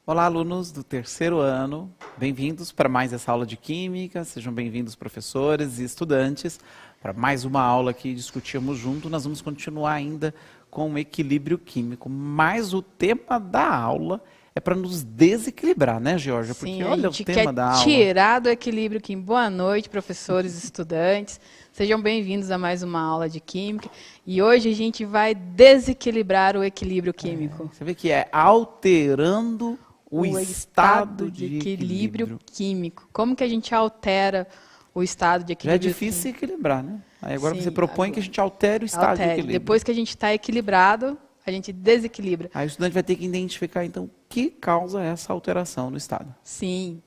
Olá, alunos do terceiro ano, bem-vindos para mais essa aula de Química, sejam bem-vindos professores e estudantes, para mais uma aula que discutimos junto. Nós vamos continuar ainda com o equilíbrio químico, mas o tema da aula é para nos desequilibrar, né, Georgia? Porque Sim, olha a gente o tema da aula. tirar do equilíbrio químico. Boa noite, professores e estudantes. Sejam bem-vindos a mais uma aula de Química. E hoje a gente vai desequilibrar o equilíbrio químico. Você vê que é alterando o estado de equilíbrio químico. Como que a gente altera o estado de Já é equilíbrio difícil se equilibrar, né? Aí agora Sim, você propõe que a gente altere o estado de equilíbrio. Depois que a gente está equilibrado, a gente desequilibra. Aí o estudante vai ter que identificar, então, o que causa essa alteração no estado. Sim.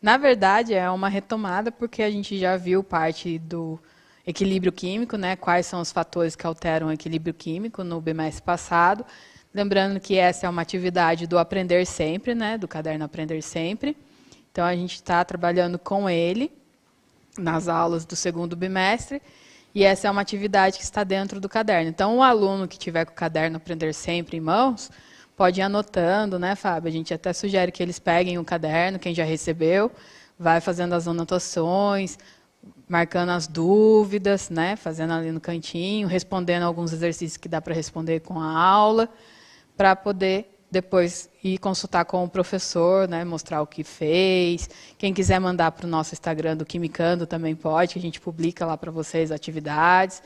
Na verdade, é uma retomada, porque a gente já viu parte do equilíbrio químico, né? Quais são os fatores que alteram o equilíbrio químico no bimestre passado. Lembrando que essa é uma atividade do Aprender Sempre, né? Do caderno Aprender Sempre. Então, a gente está trabalhando com ele nas aulas do segundo bimestre. E essa é uma atividade que está dentro do caderno. Então, o aluno que tiver com o caderno Aprender Sempre em mãos, pode ir anotando, né, Fábio? A gente até sugere que eles peguem o caderno, quem já recebeu, vai fazendo as anotações, marcando as dúvidas, né, fazendo ali no cantinho, respondendo alguns exercícios que dá para responder com a aula, para poder depois ir consultar com o professor, né, mostrar o que fez. Quem quiser mandar para o nosso Instagram do Quimicando também pode, que a gente publica lá para vocês atividades.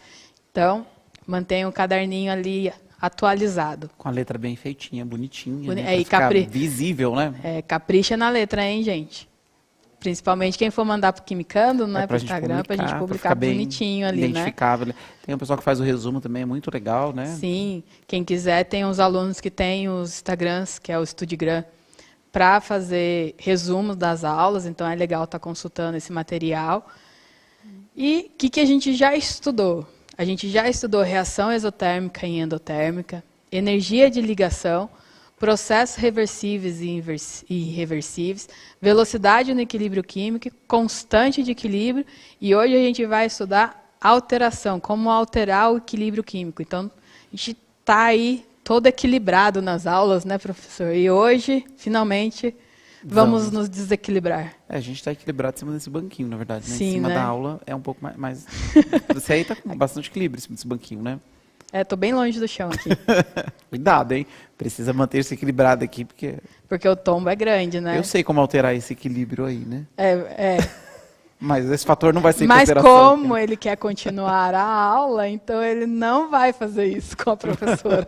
Então, mantenha o caderninho ali atualizado. Com a letra bem feitinha, bonitinha, né, e pra ficar visível, né? Capricha na letra, hein, gente? Principalmente quem for mandar para o Quimicando, né, para o Instagram, para a gente publicar bonitinho ali, identificável, né? Tem um pessoal que faz o resumo também, é muito legal, né? Sim, quem quiser, tem uns alunos que têm os Instagrams, que é o Studigram, para fazer resumos das aulas, então é legal estar consultando esse material. E o que a gente já estudou? A gente já estudou reação exotérmica e endotérmica, energia de ligação, processos reversíveis e irreversíveis, velocidade no equilíbrio químico, constante de equilíbrio, e hoje a gente vai estudar alteração, como alterar o equilíbrio químico. Então, a gente está aí todo equilibrado nas aulas, né, professor? E hoje, finalmente, vamos nos desequilibrar. A gente está equilibrado em cima desse banquinho, na verdade, né? Sim, em cima né? da aula é um pouco mais... Você aí está com bastante equilíbrio em cima desse banquinho, né? Estou bem longe do chão aqui. Cuidado, hein? Precisa manter-se equilibrado aqui, porque o tombo é grande, né? Eu sei como alterar esse equilíbrio aí, né? Mas esse fator não vai ser em Mas consideração. como ele quer continuar a aula, então ele não vai fazer isso com a professora.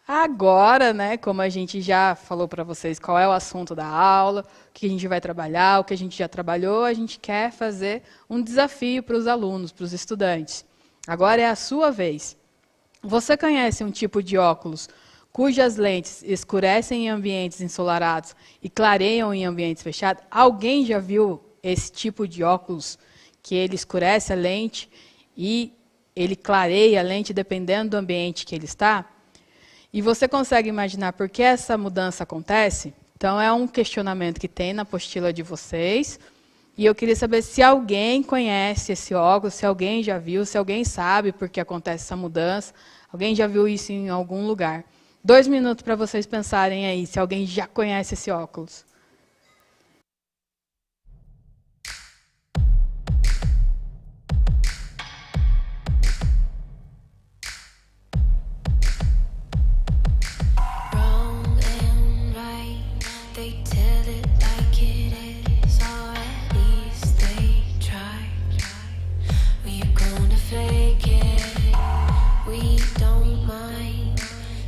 Agora, né, como a gente já falou para vocês qual é o assunto da aula, o que a gente vai trabalhar, o que a gente já trabalhou, a gente quer fazer um desafio para os alunos, para os estudantes. Agora é a sua vez. Você conhece um tipo de óculos cujas lentes escurecem em ambientes ensolarados e clareiam em ambientes fechados? Alguém já viu esse tipo de óculos que ele escurece a lente e ele clareia a lente dependendo do ambiente que ele está? E você consegue imaginar por que essa mudança acontece? Então, é um questionamento que tem na apostila de vocês. E eu queria saber se alguém conhece esse óculos, se alguém já viu, se alguém sabe por que acontece essa mudança. Alguém já viu isso em algum lugar? 2 minutos para vocês pensarem aí, se alguém já conhece esse óculos.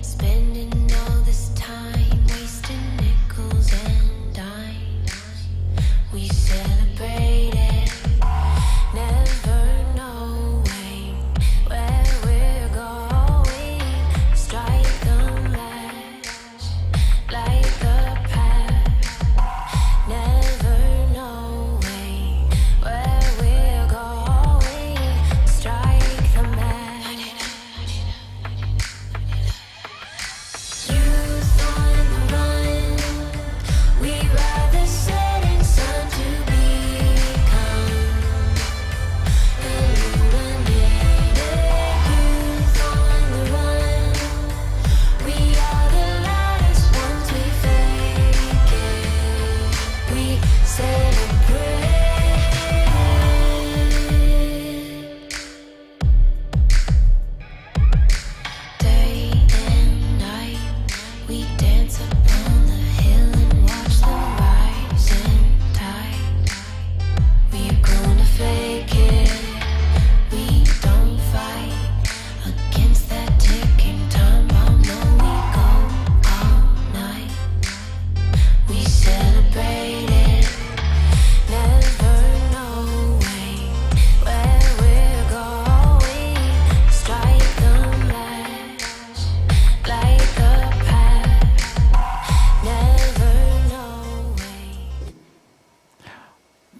Spending all this time wasting nickels and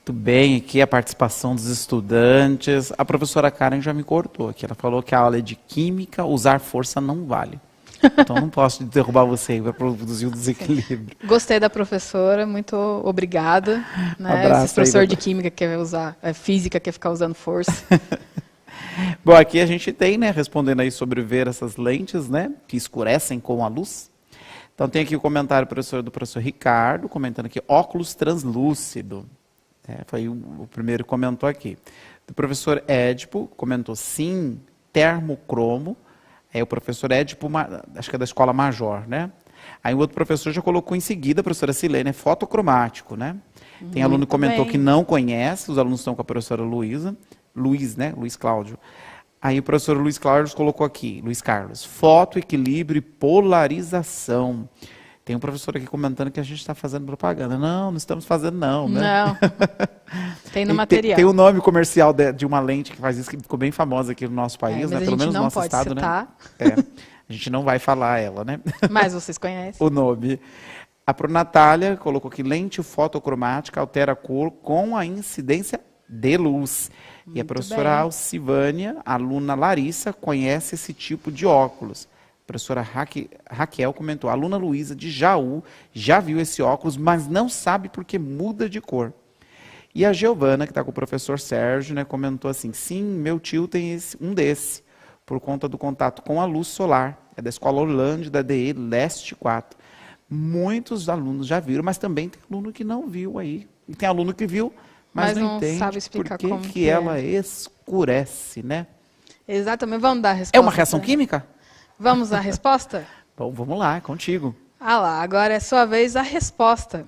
Bem, aqui a participação dos estudantes. A professora Karen já me cortou aqui. Ela falou que a aula é de química, usar força não vale. Então não posso derrubar você para produzir o desequilíbrio. Gostei da professora, muito obrigada. Né? Abraço Esse professor aí, de química quer usar, física quer ficar usando força. Bom, aqui a gente tem, né, respondendo aí sobre ver essas lentes, né, que escurecem com a luz. Então tem aqui o comentário do professor Ricardo, comentando aqui, óculos translúcido. Foi o primeiro que comentou aqui. O professor Édipo comentou sim, termocromo. Aí o professor Édipo, acho que é da Escola Major, né? Aí o outro professor já colocou em seguida, a professora Silene, fotocromático, né? Tem aluno que comentou que não conhece, os alunos estão com a professora Luiz Cláudio. Aí o professor Luiz Cláudio colocou aqui, Luiz Carlos, foto, equilíbrio e polarização. Tem um professor aqui comentando que a gente está fazendo propaganda. Não, não estamos fazendo não, né? Não, tem no material. Tem um nome comercial de uma lente que faz isso, que ficou bem famosa aqui no nosso país, né? Pelo menos no nosso estado, né? A gente não vai falar ela, né? Mas vocês conhecem. O nome. A Pronatália colocou que lente fotocromática altera a cor com a incidência de luz. E a professora Alcivânia, a aluna Larissa, conhece esse tipo de óculos. A professora Raquel comentou, a aluna Luísa de Jaú já viu esse óculos, mas não sabe porque muda de cor. E a Giovana, que está com o professor Sérgio, né, comentou assim, sim, meu tio tem um desse, por conta do contato com a luz solar. É da Escola Orlando, da DE Leste 4. Muitos alunos já viram, mas também tem aluno que não viu aí. E tem aluno que viu, mas não entende sabe explicar por como que ela escurece, né? Exatamente, vamos dar a resposta. É uma reação química? Vamos à resposta? Bom, vamos lá, é contigo. Ah lá, agora é sua vez a resposta.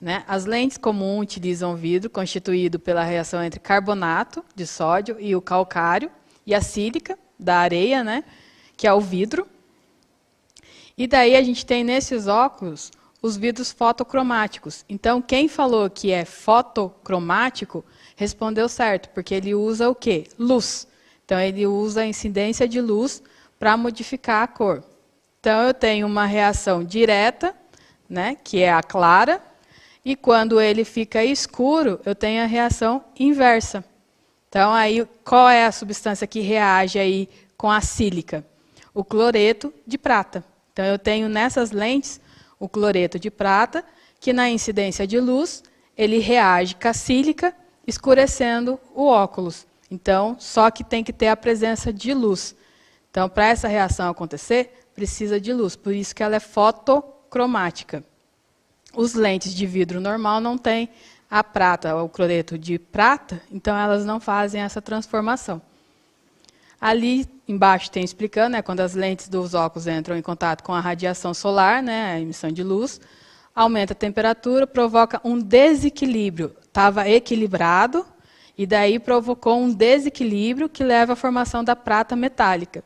Né? As lentes comuns utilizam vidro constituído pela reação entre carbonato de sódio e o calcário e a sílica da areia, né? Que é o vidro. E daí a gente tem nesses óculos os vidros fotocromáticos. Então, quem falou que é fotocromático respondeu certo, porque ele usa o quê? Luz. Então, ele usa a incidência de luz para modificar a cor. Então, eu tenho uma reação direta, né, que é a clara, e quando ele fica escuro, eu tenho a reação inversa. Então, aí, qual é a substância que reage aí com a sílica? O cloreto de prata. Então, eu tenho nessas lentes o cloreto de prata, que na incidência de luz, ele reage com a sílica, escurecendo o óculos. Então, só que tem que ter a presença de luz. Então, para essa reação acontecer, precisa de luz. Por isso que ela é fotocromática. Os lentes de vidro normal não têm a prata, o cloreto de prata, então elas não fazem essa transformação. Ali embaixo tem explicando, né, quando as lentes dos óculos entram em contato com a radiação solar, né, a emissão de luz, aumenta a temperatura, provoca um desequilíbrio. Estava equilibrado, e daí provocou um desequilíbrio que leva à formação da prata metálica.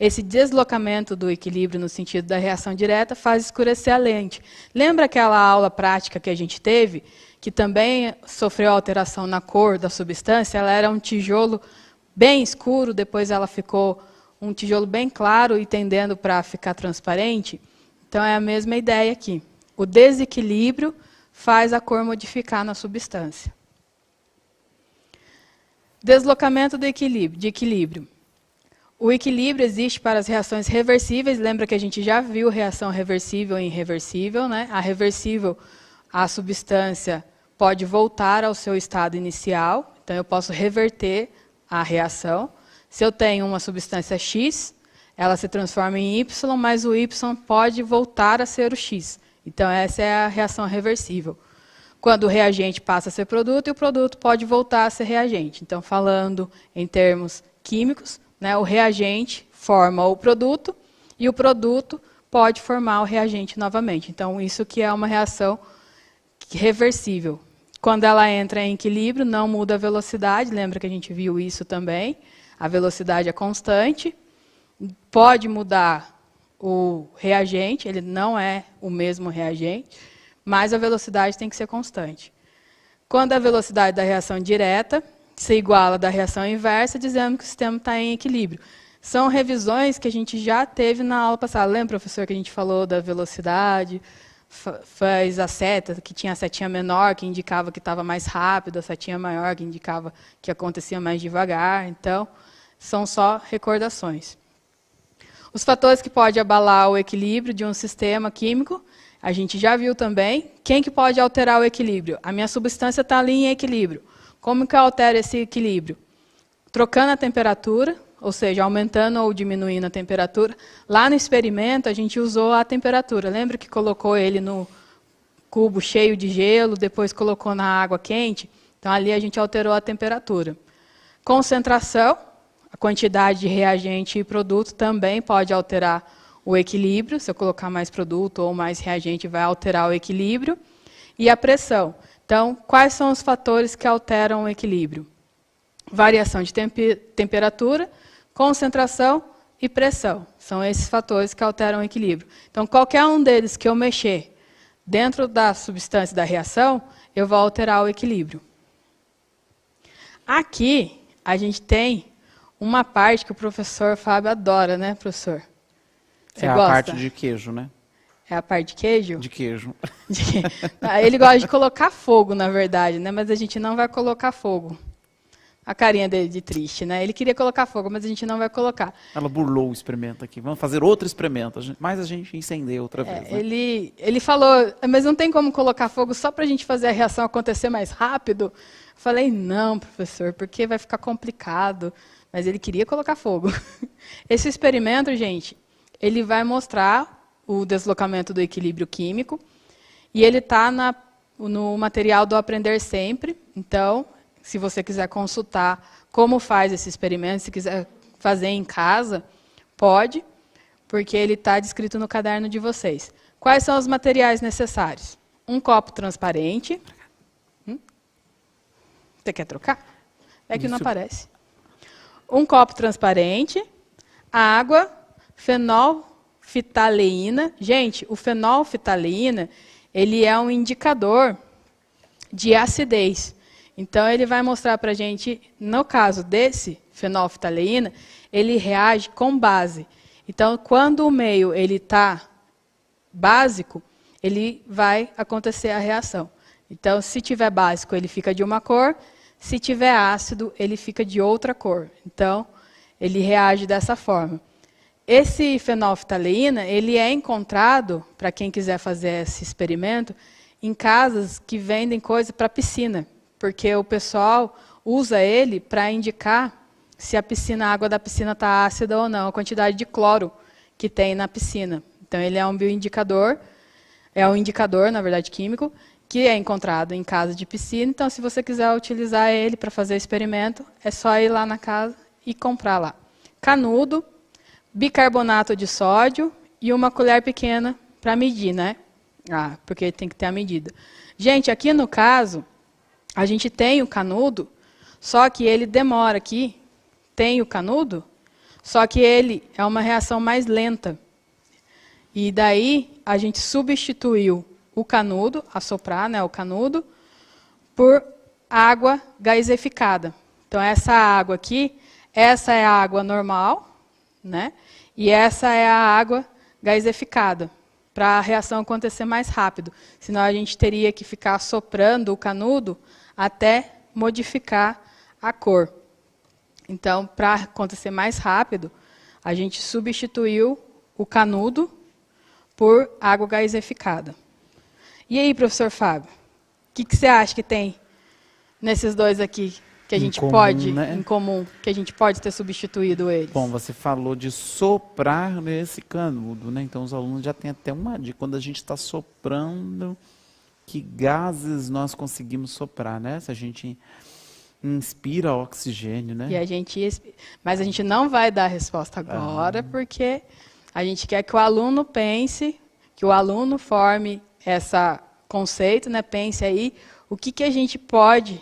Esse deslocamento do equilíbrio no sentido da reação direta faz escurecer a lente. Lembra aquela aula prática que a gente teve, que também sofreu alteração na cor da substância? Ela era um tijolo bem escuro, depois ela ficou um tijolo bem claro e tendendo para ficar transparente. Então, é a mesma ideia aqui. O desequilíbrio faz a cor modificar na substância. Deslocamento do equilíbrio. O equilíbrio existe para as reações reversíveis. Lembra que a gente já viu reação reversível e irreversível, né? A reversível, a substância pode voltar ao seu estado inicial. Então, eu posso reverter a reação. Se eu tenho uma substância X, ela se transforma em Y, mas o Y pode voltar a ser o X. Então, essa é a reação reversível. Quando o reagente passa a ser produto, e o produto pode voltar a ser reagente. Então, falando em termos químicos, né, o reagente forma o produto, e o produto pode formar o reagente novamente. Então, isso que é uma reação reversível. Quando ela entra em equilíbrio, não muda a velocidade, lembra que a gente viu isso também, a velocidade é constante, pode mudar o reagente, ele não é o mesmo reagente, mas a velocidade tem que ser constante. Quando a velocidade da reação direta se iguala da reação inversa, dizendo que o sistema está em equilíbrio. São revisões que a gente já teve na aula passada. Lembra, professor, que a gente falou da velocidade, faz a seta, que tinha a setinha menor, que indicava que estava mais rápido, a setinha maior, que indicava que acontecia mais devagar. Então, são só recordações. Os fatores que podem abalar o equilíbrio de um sistema químico, a gente já viu também. Quem que pode alterar o equilíbrio? A minha substância está ali em equilíbrio. Como que eu altero esse equilíbrio? Trocando a temperatura, ou seja, aumentando ou diminuindo a temperatura. Lá no experimento, a gente usou a temperatura. Lembra que colocou ele no cubo cheio de gelo, depois colocou na água quente? Então, ali a gente alterou a temperatura. Concentração, a quantidade de reagente e produto também pode alterar o equilíbrio. Se eu colocar mais produto ou mais reagente, vai alterar o equilíbrio. E a pressão. Então, quais são os fatores que alteram o equilíbrio? Variação de temperatura, concentração e pressão. São esses fatores que alteram o equilíbrio. Então, qualquer um deles que eu mexer dentro da substância da reação, eu vou alterar o equilíbrio. Aqui, a gente tem uma parte que o professor Fábio adora, né, professor? Você gosta? A parte de queijo, né? É a parte de queijo? De queijo. Ele gosta de colocar fogo, na verdade, né? Mas a gente não vai colocar fogo. A carinha dele de triste, né? Ele queria colocar fogo, mas a gente não vai colocar. Ela burlou o experimento aqui. Vamos fazer outro experimento, mas a gente incendeu outra vez. Né? Ele falou, mas não tem como colocar fogo só para a gente fazer a reação acontecer mais rápido? Eu falei, não, professor, porque vai ficar complicado. Mas ele queria colocar fogo. Esse experimento, gente, ele vai mostrar o deslocamento do equilíbrio químico. E ele está no material do Aprender Sempre. Então, se você quiser consultar como faz esse experimento, se quiser fazer em casa, pode, porque ele está descrito no caderno de vocês. Quais são os materiais necessários? Um copo transparente. Você quer trocar? É que não aparece. Um copo transparente, água, fenolftaleína. Gente, o fenolftaleína, ele é um indicador de acidez. Então, ele vai mostrar para a gente, no caso desse fenolftaleína, ele reage com base. Então, quando o meio está básico, ele vai acontecer a reação. Então, se tiver básico, ele fica de uma cor. Se tiver ácido, ele fica de outra cor. Então, ele reage dessa forma. Esse fenolftaleína, ele é encontrado, para quem quiser fazer esse experimento, em casas que vendem coisa para piscina. Porque o pessoal usa ele para indicar se a água da piscina está ácida ou não, a quantidade de cloro que tem na piscina. Então, ele é um bioindicador, é um indicador, na verdade, químico, que é encontrado em casa de piscina. Então, se você quiser utilizar ele para fazer experimento, é só ir lá na casa e comprar lá. Canudo, bicarbonato de sódio e uma colher pequena para medir, né? Porque tem que ter a medida. Gente, aqui no caso, a gente tem o canudo, só que ele demora aqui. Tem o canudo, só que ele é uma reação mais lenta. E daí, a gente substituiu o canudo, assoprar, né, o canudo, por água gaseificada. Então, essa água aqui, essa é a água normal, né, e essa é a água gaseificada, para a reação acontecer mais rápido. Senão, a gente teria que ficar assoprando o canudo até modificar a cor. Então, para acontecer mais rápido, a gente substituiu o canudo por água gaseificada. E aí, professor Fábio, o que você acha que tem nesses dois aqui que a gente pode, né? Em comum, que a gente pode ter substituído eles? Bom, você falou de soprar nesse canudo, né? Então os alunos já têm até uma dica. Quando a gente está soprando, que gases nós conseguimos soprar, né? Se a gente inspira oxigênio, né? Mas a gente não vai dar a resposta agora, porque A gente quer que o aluno pense, que o aluno forme esse conceito, né? Pense aí o que a gente pode,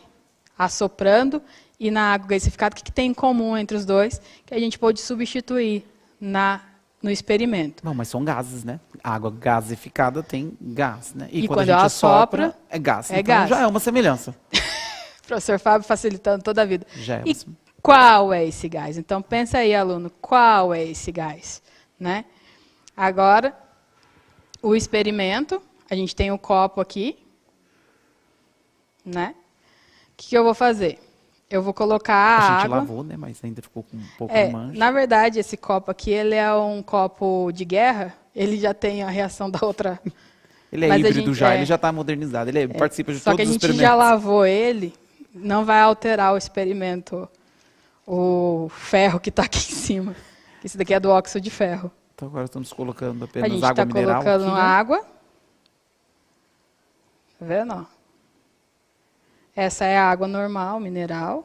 assoprando, e na água gasificada, o que tem em comum entre os dois, que a gente pode substituir no experimento. Bom, mas são gases, né? A água gasificada tem gás, né? E quando quando a gente assopra, é gás. é então gás. já é uma semelhança. Professor Fábio facilitando toda a vida. Já é E qual é esse gás? Então, pensa aí, aluno, qual é esse gás? Né? Agora, o experimento, a gente tem o copo aqui. Né? O que eu vou fazer? Eu vou colocar a água. A gente lavou, né? Mas ainda ficou com um pouco de mancha. Na verdade, esse copo aqui, ele é um copo de guerra. Ele já tem a reação da outra. Ele é híbrido já, ele já está modernizado. Ele participa de todos os experimentos. Só que a gente já lavou ele, não vai alterar o experimento, o ferro que está aqui em cima. Esse daqui é do óxido de ferro. Então agora estamos colocando apenas água mineral. A gente está colocando aqui, né? água. Tá vendo? Ó? Essa é a água normal, mineral.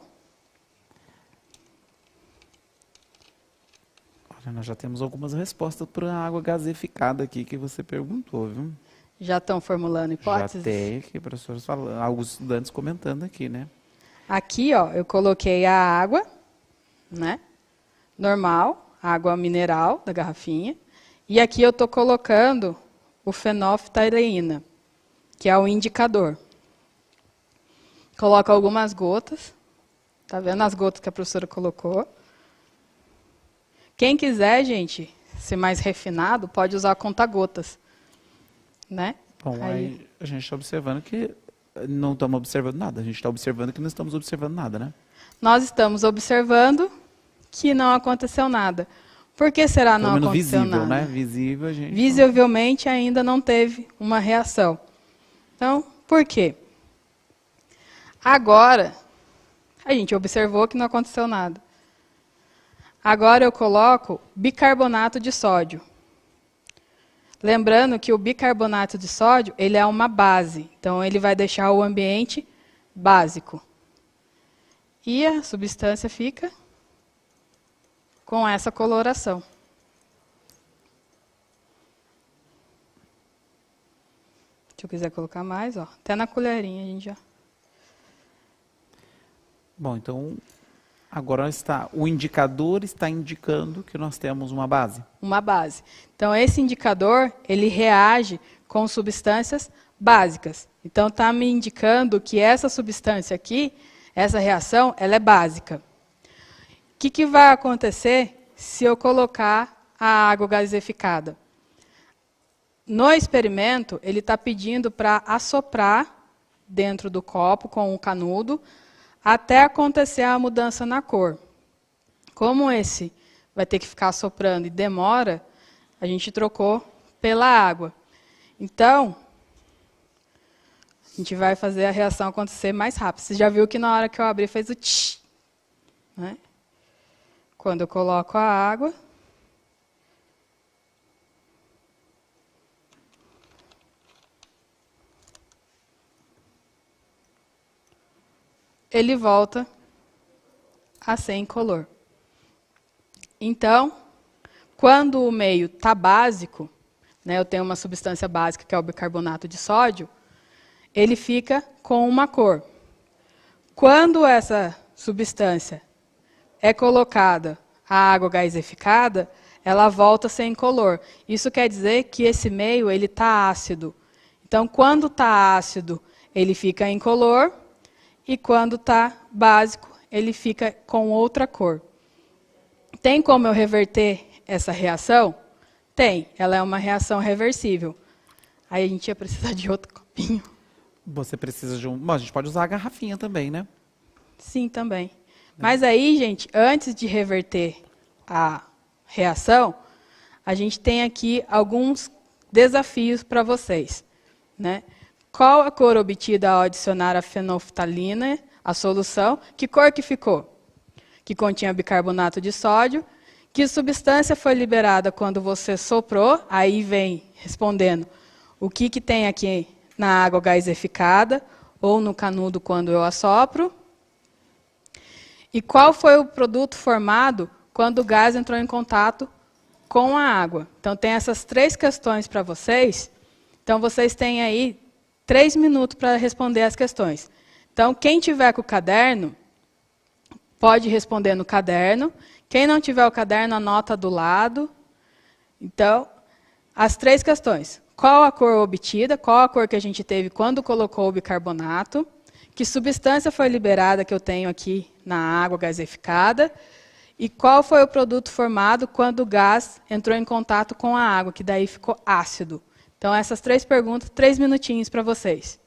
Olha, nós já temos algumas respostas para a água gasificada aqui que você perguntou, viu? Já estão formulando hipóteses? Já tem aqui, professores falando, alguns estudantes comentando aqui, né? Aqui, ó, eu coloquei a água, né? Normal, água mineral da garrafinha. E aqui eu estou colocando o fenolftaleína, que é o indicador. Coloco algumas gotas. Tá vendo as gotas que a professora colocou? Quem quiser, gente, ser mais refinado, pode usar conta-gotas. Né? Bom, aí a gente está observando que não estamos observando nada. A gente está observando que não estamos observando nada, né? Nós estamos observando que não aconteceu nada. Por que será não aconteceu visível, nada? Né? Visível, a gente visivelmente ainda não teve uma reação. Então, por quê? Agora, a gente observou que não aconteceu nada. Agora eu coloco bicarbonato de sódio. Lembrando que o bicarbonato de sódio, ele é uma base. Então, ele vai deixar o ambiente básico. E a substância fica com essa coloração. Se eu quiser colocar mais, ó, até na colherinha a gente já... Bom, então, agora o indicador está indicando que nós temos uma base. Uma base. Então, esse indicador, ele reage com substâncias básicas. Então, está me indicando que essa substância aqui, essa reação, ela é básica. O que vai acontecer se eu colocar a água gasificada? No experimento, ele está pedindo para assoprar dentro do copo com um canudo, até acontecer a mudança na cor. Como esse vai ter que ficar soprando e demora, a gente trocou pela água. Então, a gente vai fazer a reação acontecer mais rápido. Você já viu que na hora que eu abri fez o tch, né? Quando eu coloco a água, ele volta a ser incolor. Então, quando o meio está básico, né, eu tenho uma substância básica que é o bicarbonato de sódio, ele fica com uma cor. Quando essa substância é colocada a água gasificada, ela volta a ser incolor. Isso quer dizer que esse meio ele está ácido. Então, quando está ácido, ele fica incolor. E quando está básico, ele fica com outra cor. Tem como eu reverter essa reação? Tem. Ela é uma reação reversível. Aí a gente ia precisar de outro copinho. Você precisa de um... Bom, a gente pode usar a garrafinha também, né? Sim, também. Mas aí, gente, antes de reverter a reação, a gente tem aqui alguns desafios para vocês, né? Qual a cor obtida ao adicionar a fenolftalina à solução? Que cor que ficou? Que continha bicarbonato de sódio. Que substância foi liberada quando você soprou? Aí vem respondendo o que tem aqui na água gasificada ou no canudo quando eu assopro. E qual foi o produto formado quando o gás entrou em contato com a água. Então, tem essas 3 questões para vocês. Então, vocês têm aí 3 minutos para responder as questões. Então, quem tiver com o caderno, pode responder no caderno. Quem não tiver o caderno, anota do lado. Então, as 3 questões. Qual a cor obtida? Qual a cor que a gente teve quando colocou o bicarbonato? Que substância foi liberada que eu tenho aqui na água gaseificada? E qual foi o produto formado quando o gás entrou em contato com a água, que daí ficou ácido? Então, essas 3 perguntas, 3 minutinhos para vocês.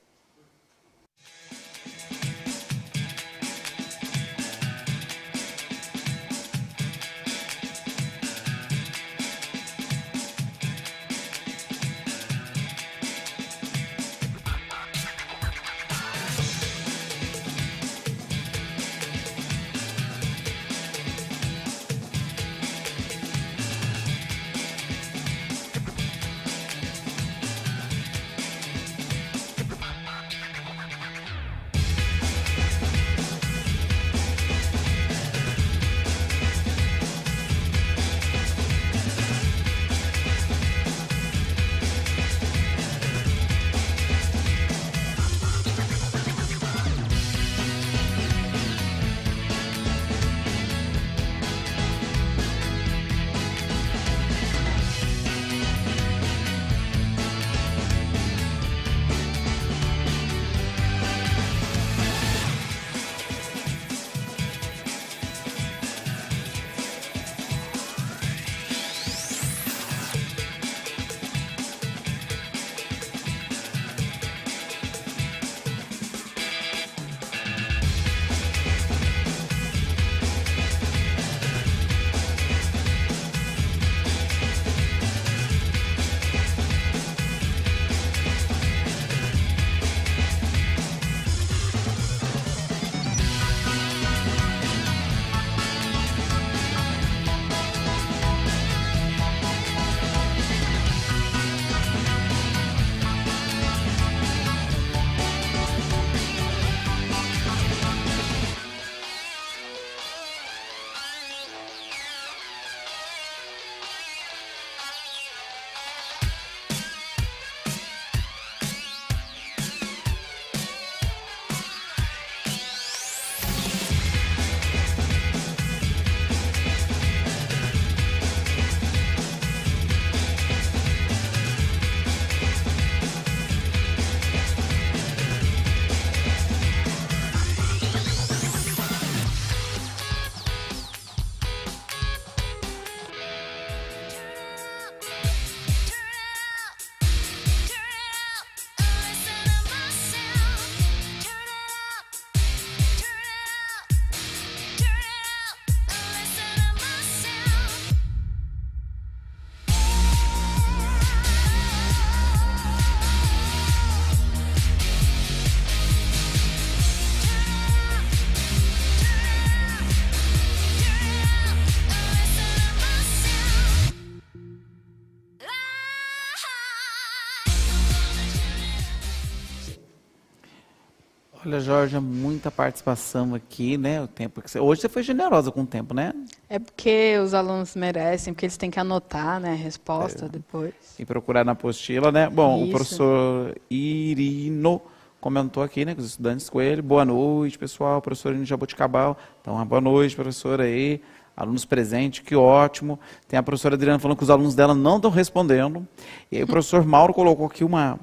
Olha, Jorge, muita participação aqui, né? O tempo que hoje você foi generosa com o tempo, né? É porque os alunos merecem, porque eles têm que anotar, né, a resposta depois. E procurar na apostila, né? Bom, Isso. o professor Irino comentou aqui, né, com os estudantes com ele. Boa noite, pessoal. Professor Irino Jaboticabal. Então, uma boa noite, professora aí. Alunos presentes, que ótimo. Tem a professora Adriana falando que os alunos dela não estão respondendo. E aí o professor Mauro colocou aqui uma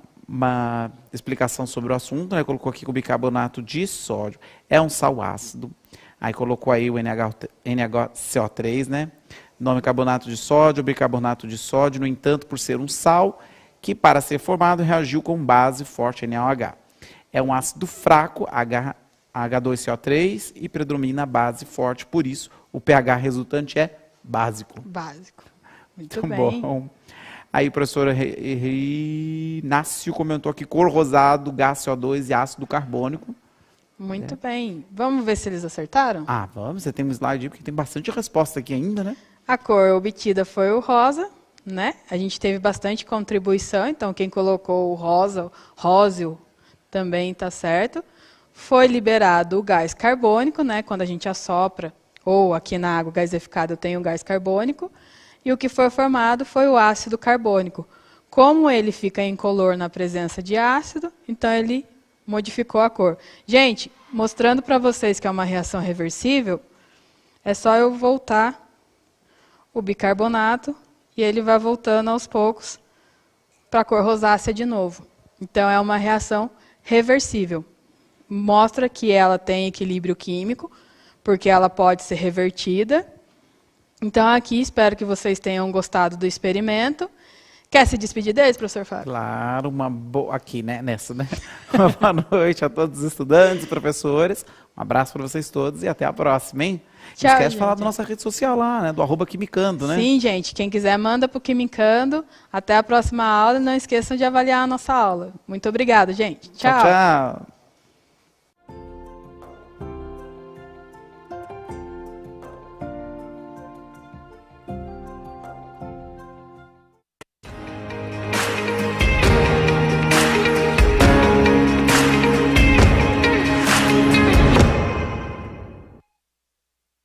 explicação sobre o assunto, né? Colocou aqui que o bicarbonato de sódio é um sal ácido. Aí colocou aí o NaCO3, né? Nome carbonato de sódio, bicarbonato de sódio, no entanto, por ser um sal, que para ser formado reagiu com base forte NaOH. É um ácido fraco, H2CO3, e predomina a base forte, por isso o pH resultante é básico. Básico. Muito Então, bem. bom. Aí o professor Inácio comentou aqui cor rosado, gás CO2 e ácido carbônico. Muito bem. Vamos ver se eles acertaram? Ah, vamos, você tem um slide aí, porque tem bastante resposta aqui ainda, né? A cor obtida foi o rosa, né? A gente teve bastante contribuição, então quem colocou o rosa, róseo, também está certo. Foi liberado o gás carbônico, né? Quando a gente assopra, ou aqui na água gaseificada eu tenho gás carbônico. e o que foi formado foi o ácido carbônico. Como ele fica incolor na presença de ácido, então ele modificou a cor. Gente, mostrando para vocês que é uma reação reversível, é só eu voltar o bicarbonato e ele vai voltando aos poucos para a cor rosácea de novo. Então, é uma reação reversível. Mostra que ela tem equilíbrio químico, porque ela pode ser revertida. Então, aqui, espero que vocês tenham gostado do experimento. Quer se despedir deles, professor Fábio? Claro, aqui, né, nessa, né? Uma boa noite a todos os estudantes, professores. Um abraço para vocês todos e até a próxima, hein? Tchau, Não esquece de gente. falar da nossa rede social lá, né? Do @Quimicando, né? Sim, gente. Quem quiser, manda para o Quimicando. Até a próxima aula. Não esqueçam de avaliar a nossa aula. Muito obrigada, gente. Tchau, tchau.